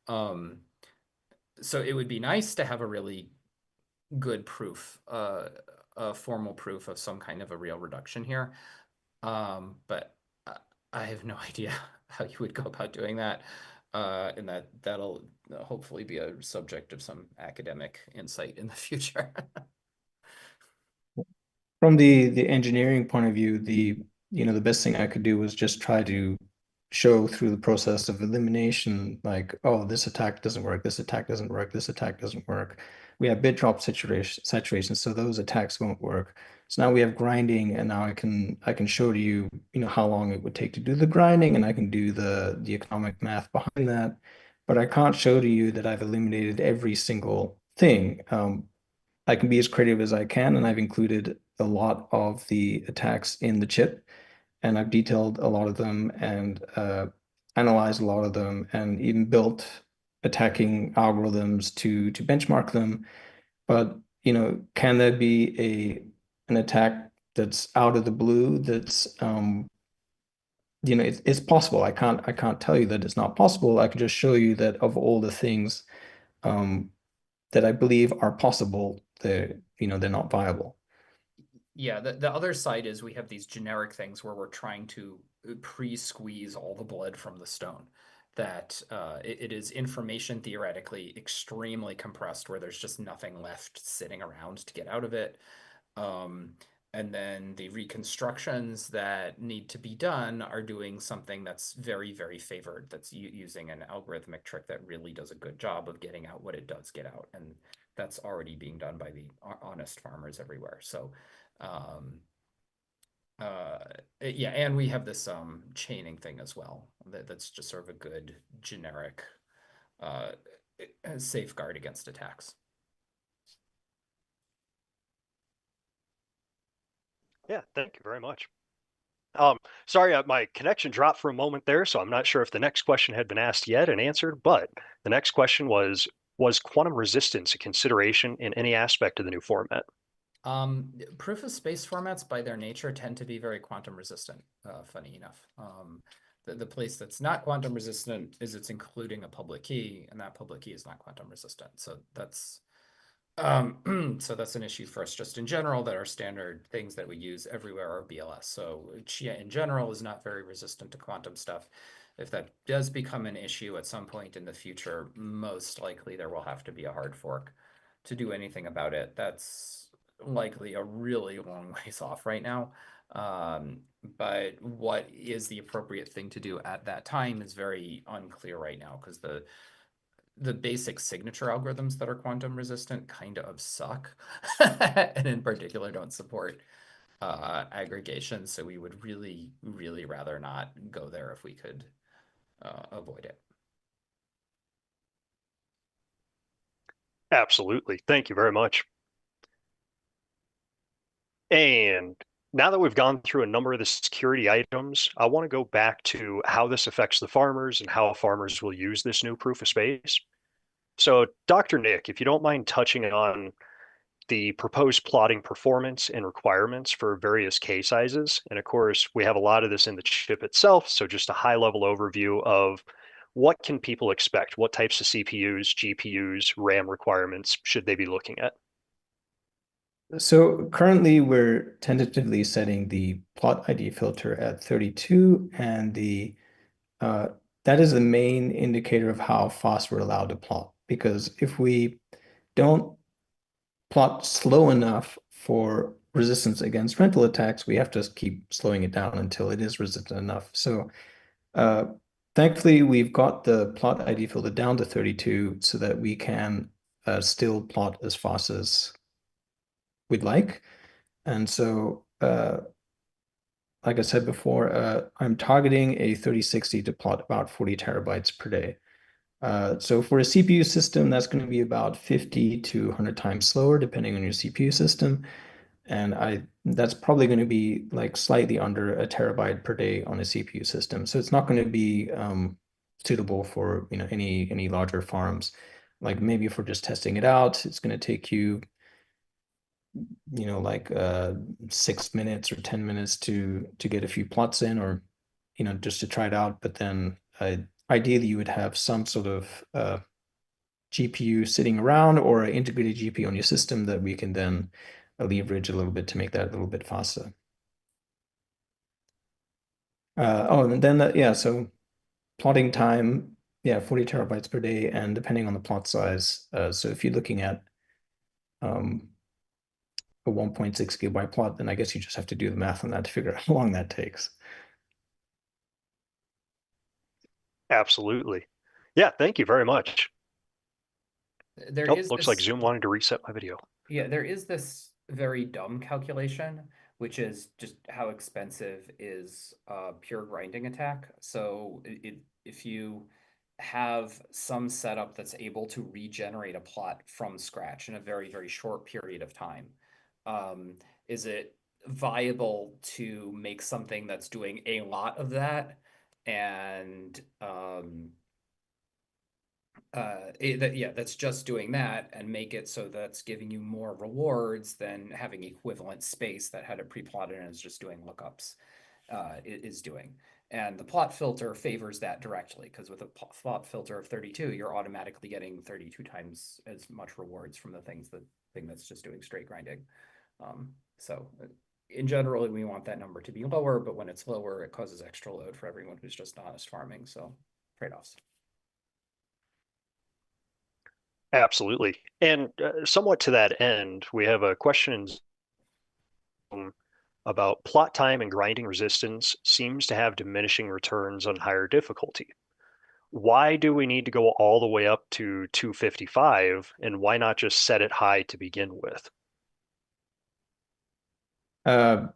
Um, so it would be nice to have a really good proof, a formal proof of some kind of a real reduction here. But I have no idea how you would go about doing that. And that'll hopefully be a subject of some academic insight in the future. From the engineering point of view, the best thing I could do was just try to show through the process of elimination, like, oh, this attack doesn't work, this attack doesn't work, this attack doesn't work. We have bit drop saturation, so those attacks won't work. So now we have grinding, and now I can show to you, how long it would take to do the grinding, and I can do the economic math behind that. But I can't show to you that I've eliminated every single thing. I can be as creative as I can, and I've included a lot of the attacks in the chip, and I've detailed a lot of them and analyzed a lot of them, and even built attacking algorithms to benchmark them. But can there be an attack that's out of the blue that's it's possible. I can't tell you that it's not possible. I can just show you that of all the things um, that I believe are possible, they're not viable. Yeah, the other side is we have these generic things where we're trying to pre-squeeze all the blood from the stone. That it is information theoretically extremely compressed, where there's just nothing left sitting around to get out of it. Um, and then the reconstructions that need to be done are doing something that's very, very favored, that's using an algorithmic trick that really does a good job of getting out what it does get out. And that's already being done by the honest farmers everywhere. So, um, uh, yeah, and we have this chaining thing as well that's just sort of a good generic uh, safeguard against attacks. Yeah, thank you very much. Sorry, my connection dropped for a moment there, so I'm not sure if the next question had been asked yet and answered, but the next question was quantum resistance a consideration in any aspect of the new format? Proof of space formats by their nature tend to be very quantum resistant, funny enough. The place that's not quantum resistant is it's including a public key, and that public key is not quantum resistant. So that's so that's an issue for us just in general, that our standard things that we use everywhere are BLS. So Chia in general is not very resistant to quantum stuff. If that does become an issue at some point in the future, most likely there will have to be a hard fork to do anything about it. That's likely a really long ways off right now. But what is the appropriate thing to do at that time is very unclear right now, because the basic signature algorithms that are quantum resistant kind of suck, and in particular don't support aggregation. So we would really, really rather not go there if we could avoid it. Absolutely. Thank you very much. And now that we've gone through a number of the security items, I want to go back to how this affects the farmers and how farmers will use this new proof of space. So, Dr. Nick, if you don't mind touching on the proposed plotting performance and requirements for various K sizes. And of course, we have a lot of this in the chip itself. So just a high level overview of what can people expect? What types of CPUs, GPUs, RAM requirements should they be looking at? So currently we're tentatively setting the plot ID filter at 32, and the uh, that is the main indicator of how fast we're allowed to plot. Because if we don't plot slow enough for resistance against rental attacks, we have to keep slowing it down until it is resistant enough. So uh, thankfully, we've got the plot ID filter down to 32 so that we can still plot as fast as we'd like. And so, like I said before, I'm targeting a 3060 to plot about 40 terabytes per day. So for a CPU system, that's going to be about 50 to 100 times slower, depending on your CPU system. And that's probably going to be like slightly under a terabyte per day on a CPU system. So it's not going to be suitable for any larger farms. Like maybe if we're just testing it out, it's going to take you like 6 minutes or 10 minutes to get a few plots in, or just to try it out. But then ideally you would have some sort of GPU sitting around or an integrated GPU on your system that we can then leverage a little bit to make that a little bit faster. Oh, and then yeah, so plotting time, yeah, 40 terabytes per day, and depending on the plot size. So if you're looking at um, a 1.6 gigabyte plot, then I guess you just have to do the math on that to figure out how long that takes. Absolutely. Yeah, thank you very much. There Oh, is looks like this Zoom wanted to reset my video. Yeah, there is this very dumb calculation, which is just how expensive is a pure grinding attack. So if you have some setup that's able to regenerate a plot from scratch in a very, very short period of time, um, is it viable to make something that's doing a lot of that and that's just doing that and make it so that's giving you more rewards than having equivalent space that had it pre-plotted and is just doing lookups is doing. And the plot filter favors that directly because with a plot filter of 32, you're automatically getting 32 times as much rewards from the thing that's just doing straight grinding. So in general, we want that number to be lower, but when it's lower, it causes extra load for everyone who's just honest farming. So trade-offs. Absolutely. And somewhat to that end, we have a question about plot time and grinding resistance seems to have diminishing returns on higher difficulty. Why do we need to go all the way up to 255, and why not just set it high to begin with?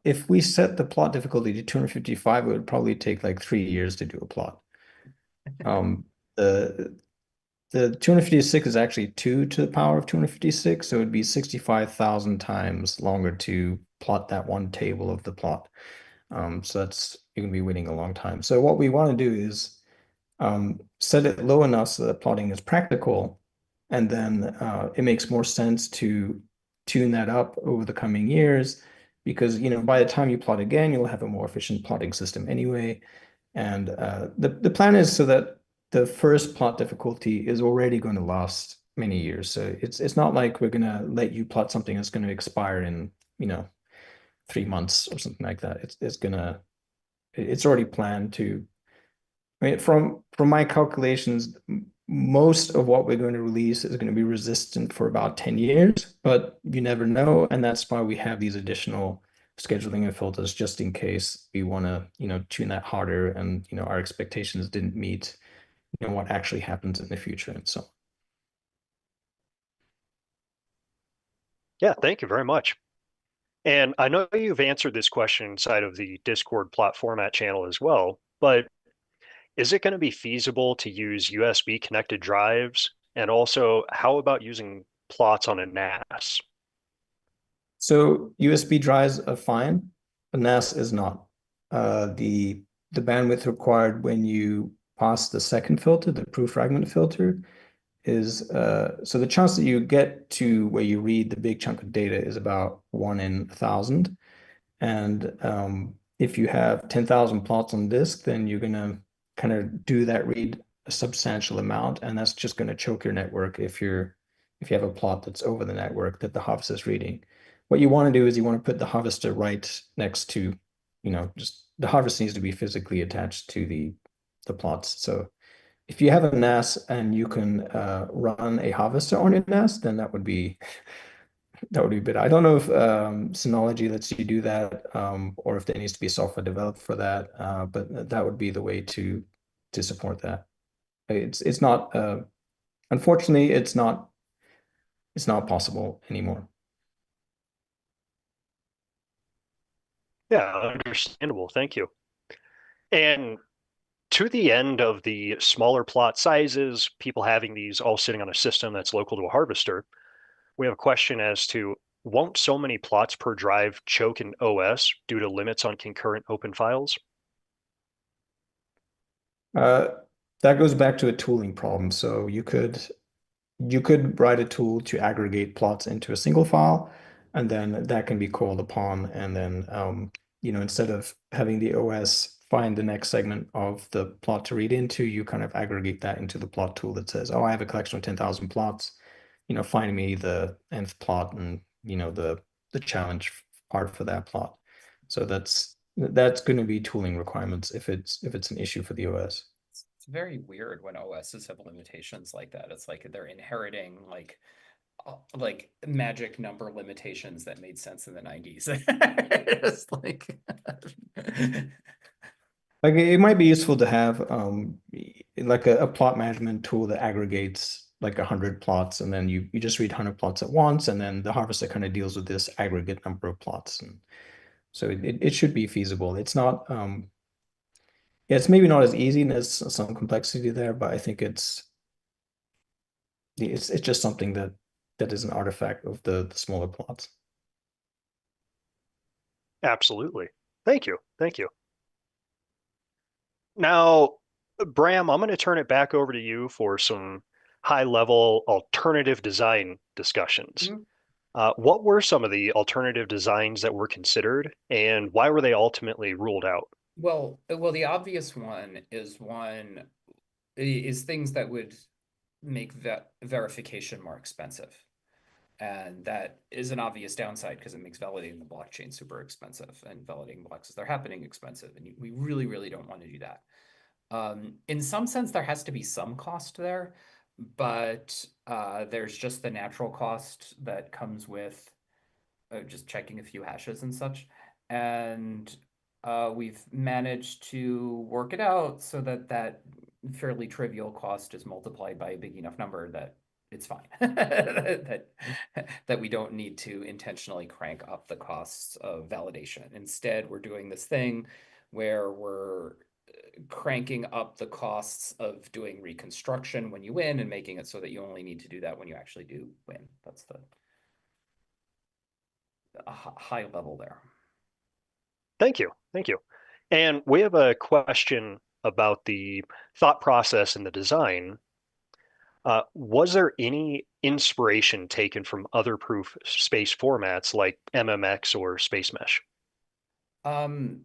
If we set the plot difficulty to 255, it would probably take like 3 years to do a plot. Um, the the 256 is actually 2 to the power of 256, so it'd be 65,000 times longer to plot that one table of the plot. So that's you're gonna be waiting a long time. So what we want to do is set it low enough so that plotting is practical, and then it makes more sense to tune that up over the coming years because by the time you plot again, you'll have a more efficient plotting system anyway. And the plan is so that the first plot difficulty is already going to last many years. So it's not like we're going to let you plot something that's going to expire in 3 months or something like that. It's already planned to. I mean, from my calculations, most of what we're going to release is going to be resistant for about 10 years, but you never know, and that's why we have these additional scheduling and filters just in case we want to, tune that harder and, our expectations didn't meet, what actually happens in the future and so on. Yeah, thank you very much. And I know you've answered this question inside of the Discord plot format channel as well, but is it going to be feasible to use USB connected drives? And also, how about using plots on a NAS? So USB drives are fine, but NAS is not. The bandwidth required when you pass the second filter, the proof fragment filter, is so the chance that you get to where you read the big chunk of data is about 1 in 1,000. And if you have 10,000 plots on disk, then you're going to kind of do that read a substantial amount, and that's just going to choke your network if you have a plot that's over the network that the harvester is reading. What you want to do is you want to put the harvester right next to, just the harvester needs to be physically attached to the plots. So if you have a NAS and you can run a harvester on your NAS, then that would be better. I don't know if Synology lets you do that, or if there needs to be software developed for that. But that would be the way to support that. It's not unfortunately it's not possible anymore. Yeah, understandable. Thank you. And to the end of the smaller plot sizes, people having these all sitting on a system that's local to a harvester, we have a question as to won't so many plots per drive choke an OS due to limits on concurrent open files? Uh, that goes back to a tooling problem. So you could write a tool to aggregate plots into a single file, and then that can be called upon. And then, instead of having the OS find the next segment of the plot to read into, you kind of aggregate that into the plot tool that says, oh, I have a collection of 10,000 plots, find me the nth plot and, the challenge part for that plot. So that's going to be tooling requirements if it's an issue for the OS. It's very weird when OSs have limitations like that. It's like they're inheriting like magic number limitations that made sense in the 90s. It's like Like it might be useful to have like a plot management tool that aggregates like 100 plots, and then you just read 100 plots at once, and then the harvester kind of deals with this aggregate number of plots. And so it should be feasible. It's not yeah, it's maybe not as easy and there's some complexity there, but I think it's just something that is an artifact of the smaller plots. Absolutely. Thank you. Thank you. Now, Bram, I'm going to turn it back over to you for some high-level alternative design discussions. Mhm. What were some of the alternative designs that were considered, and why were they ultimately ruled out? well, the obvious one is things that would make verification more expensive. And that is an obvious downside because it makes validating the blockchain super expensive and validating blocks as they're happening expensive. And we really, really don't want to do that. In some sense, there has to be some cost there, but there's just the natural cost that comes with just checking a few hashes and such. And we've managed to work it out so that that fairly trivial cost is multiplied by a big enough number that it's fine. that we don't need to intentionally crank up the costs of validation. Instead, we're doing this thing where we're cranking up the costs of doing reconstruction when you win and making it so that you only need to do that when you actually do win. That's the high level there. Thank you. Thank you. And we have a question about the thought process and the design. Was there any inspiration taken from other proof space formats like MMX or Space Mesh? Um,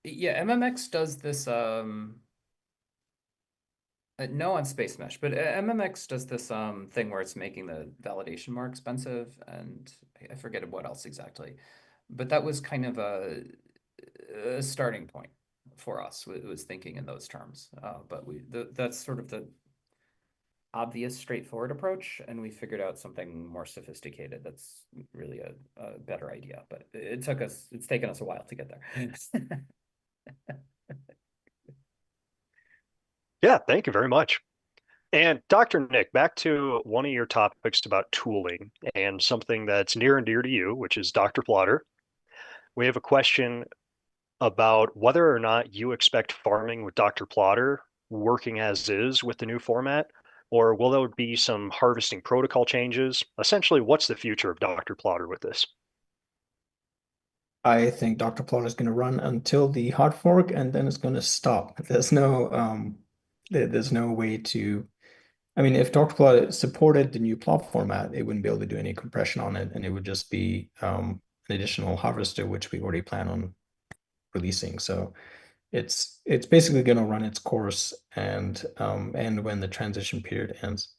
yeah, MMX does this. No on Space Mesh, but MMX does this thing where it's making the validation more expensive, and I forget what else exactly. But that was kind of a starting point for us. It was thinking in those terms. But that's sort of the obvious, straightforward approach, and we figured out something more sophisticated. That's really a better idea, but it's taken us a while to get there. Yeah, thank you very much. And Dr. Nick, back to one of your topics about tooling and something that's near and dear to you, which is Dr. Plotter. We have a question about whether or not you expect farming with Dr. Plotter working as is with the new format, or will there be some harvesting protocol changes? Essentially, what's the future of Dr. Plotter with this? I think Dr. Plot is going to run until the hard fork, and then it's going to stop. There's no way to I mean, if Docplot supported the new plot format, it wouldn't be able to do any compression on it, and it would just be an additional harvester, which we already plan on releasing. So it's basically going to run its course and when the transition period ends.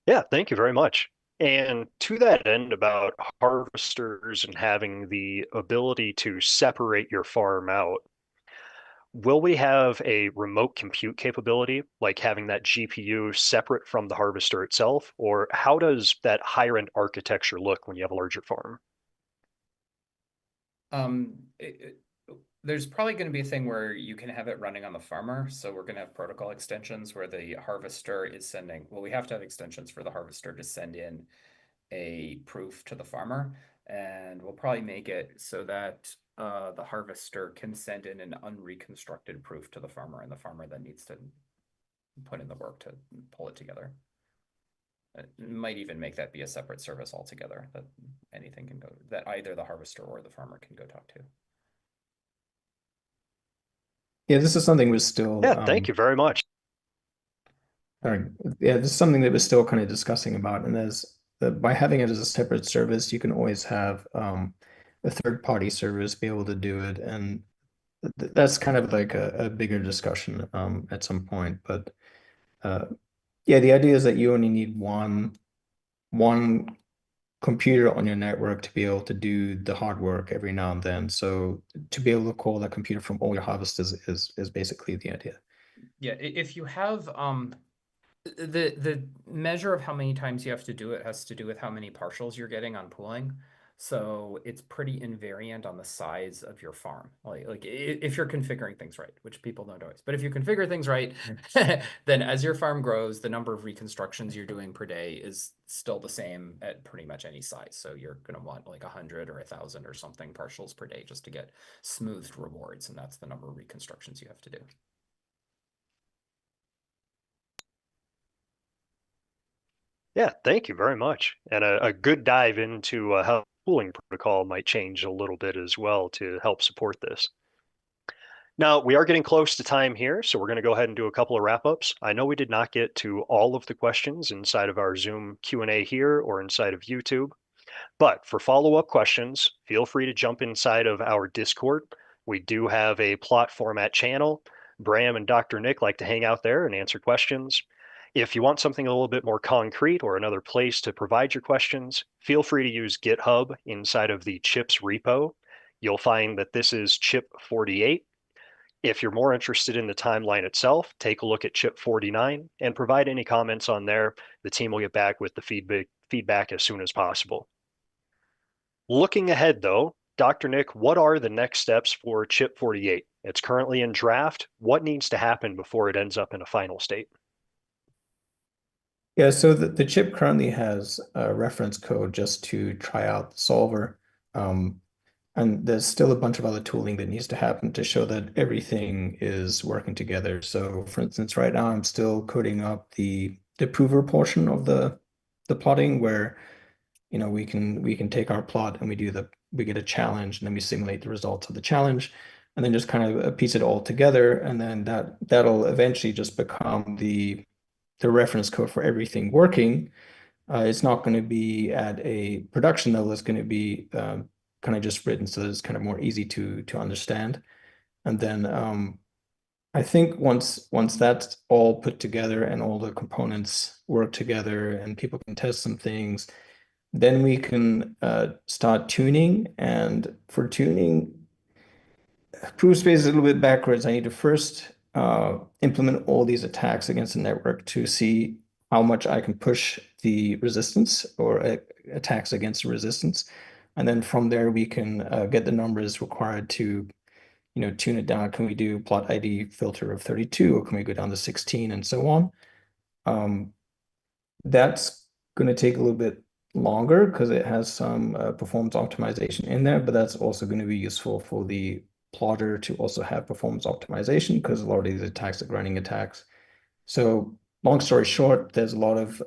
Yeah, thank you very much. And to that end, about harvesters and having the ability to separate your farm out, will we have a remote compute capability, like having that GPU separate from the harvester itself? Or how does that higher end architecture look when you have a larger farm? Um, there's probably going to be a thing where you can have it running on the farmer. So we're going to have protocol extensions where the harvester is sending, well, we have to have extensions for the harvester to send in a proof to the farmer. And we'll probably make it so that the harvester can send in an unreconstructed proof to the farmer, and the farmer then needs to put in the work to pull it together. It might even make that be a separate service altogether that anything can go, that either the harvester or the farmer can go talk to. Yeah, this is something we're still Yeah, thank you very much. yeah, this is something that we're still kind of discussing about. And by having it as a separate service, you can always have a third party service be able to do it. And that's kind of like a bigger discussion at some point. But uh, yeah, the idea is that you only need one computer on your network to be able to do the hard work every now and then. So to be able to call that computer from all your harvesters is basically the idea. Yeah, if you have the measure of how many times you have to do it has to do with how many partials you're getting on pooling. So it's pretty invariant on the size of your farm. Like if you're configuring things right, which people don't always. But if you configure things right, then as your farm grows, the number of reconstructions you're doing per day is still the same at pretty much any size. So you're going to want like 100 or 1,000 or something partials per day just to get smoothed rewards, and that's the number of reconstructions you have to do. Yeah, thank you very much. And a good dive into how the pooling protocol might change a little bit as well to help support this. Now, we are getting close to time here, so we're going to go ahead and do a couple of wrap-ups. I know we did not get to all of the questions inside of our Zoom Q&A here or inside of YouTube. But for follow-up questions, feel free to jump inside of our Discord. We do have a plot format channel. Bram and Dr. Nick like to hang out there and answer questions. If you want something a little bit more concrete or another place to provide your questions, feel free to use GitHub inside of the chips repo. You'll find that this is chip 48. If you're more interested in the timeline itself, take a look at chip 49 and provide any comments on there. The team will get back with the feedback as soon as possible. Looking ahead, though, Dr. Nick, what are the next steps for chip 48? It's currently in draft. What needs to happen before it ends up in a final state? Yeah, so the chip currently has a reference code just to try out the solver. And there's still a bunch of other tooling that needs to happen to show that everything is working together. So for instance, right now I'm still coding up the prover portion of the plotting where we can take our plot and we get a challenge and then we simulate the results of the challenge and then just kind of piece it all together and then that'll eventually just become the reference code for everything working. It's not going to be at a production level. It's going to be kind of just written so that it's kind of more easy to understand. And then I think once that's all put together and all the components work together and people can test some things, then we can start tuning. And for tuning, proof space is a little bit backwards. I need to first implement all these attacks against the network to see how much I can push the resistance or attacks against the resistance. And then from there, we can get the numbers required to, tune it down. Can we do plot ID filter of 32 or can we go down to 16 and so on? That's going to take a little bit longer because it has some performance optimization in there, but that's also going to be useful for the plotter to also have performance optimization because a lot of these attacks are running attacks. So long story short, there's a lot of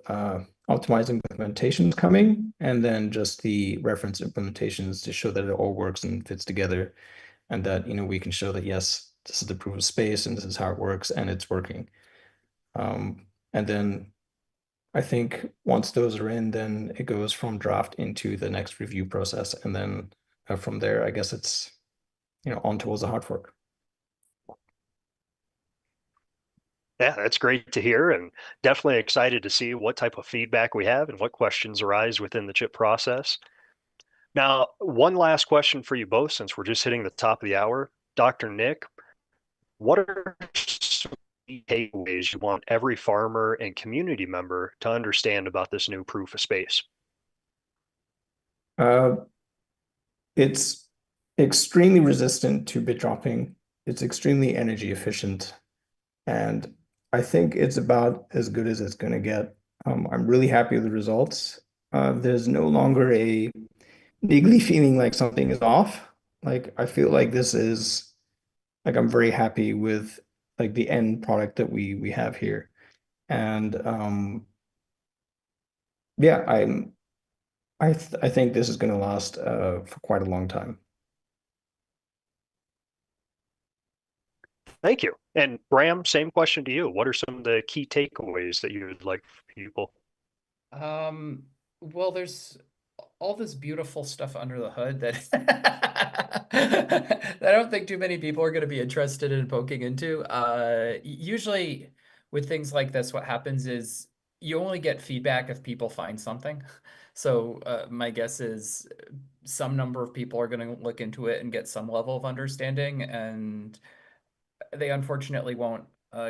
optimizing implementations coming, and then just the reference implementations to show that it all works and fits together, and that we can show that yes, this is the proof of space and this is how it works and it's working. And then I think once those are in, then it goes from draft into the next review process. And then from there, I guess it's, on towards a hard fork. Yeah, that's great to hear, and definitely excited to see what type of feedback we have and what questions arise within the chip process. Now, one last question for you both, since we're just hitting the top of the hour. Dr. Nick, what are some key takeaways you want every farmer and community member to understand about this new proof of space? Uh, it's extremely resistant to bit dropping. It's extremely energy efficient. And I think it's about as good as it's going to get. I'm really happy with the results. There's no longer a niggly feeling like something is off. Like I feel like this is like I'm very happy with like the end product that we have here. And yeah, I think this is going to last for quite a long time. Thank you. And Bram, same question to you. What are some of the key takeaways that you would like for people? Um, well, there's all this beautiful stuff under the hood that that I don't think too many people are going to be interested in poking into. Usually with things like this, what happens is you only get feedback if people find something. So my guess is some number of people are going to look into it and get some level of understanding, and they unfortunately won't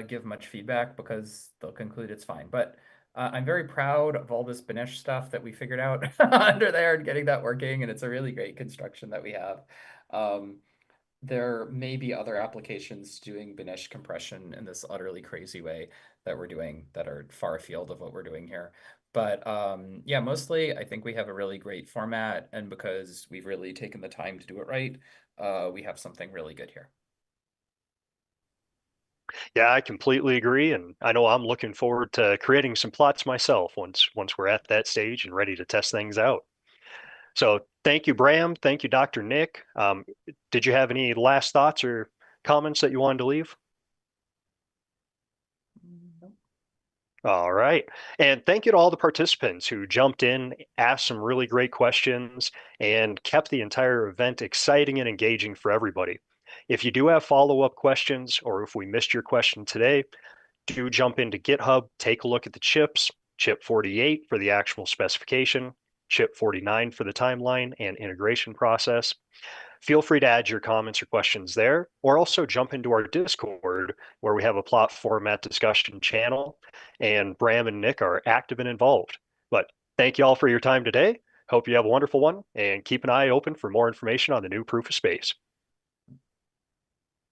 give much feedback because they'll conclude it's fine. But I'm very proud of all this Benesh stuff that we figured out under there and getting that working, and it's a really great construction that we have. Um, there may be other applications doing Benesh compression in this utterly crazy way that we're doing that are far afield of what we're doing here. But yeah, mostly I think we have a really great format, and because we've really taken the time to do it right, we have something really good here. Yeah, I completely agree, and I know I'm looking forward to creating some plots myself once we're at that stage and ready to test things out. So thank you, Bram. Thank you, Dr. Nick. Did you have any last thoughts or comments that you wanted to leave? All right. And thank you to all the participants who jumped in, asked some really great questions, and kept the entire event exciting and engaging for everybody. If you do have follow-up questions, or if we missed your question today, do jump into GitHub, take a look at the chips, chip 48 for the actual specification, chip 49 for the timeline and integration process. Feel free to add your comments or questions there, or also jump into our Discord where we have a plot format discussion channel, and Bram and Nick are active and involved. But thank you all for your time today. Hope you have a wonderful one, and keep an eye open for more information on the new proof of space.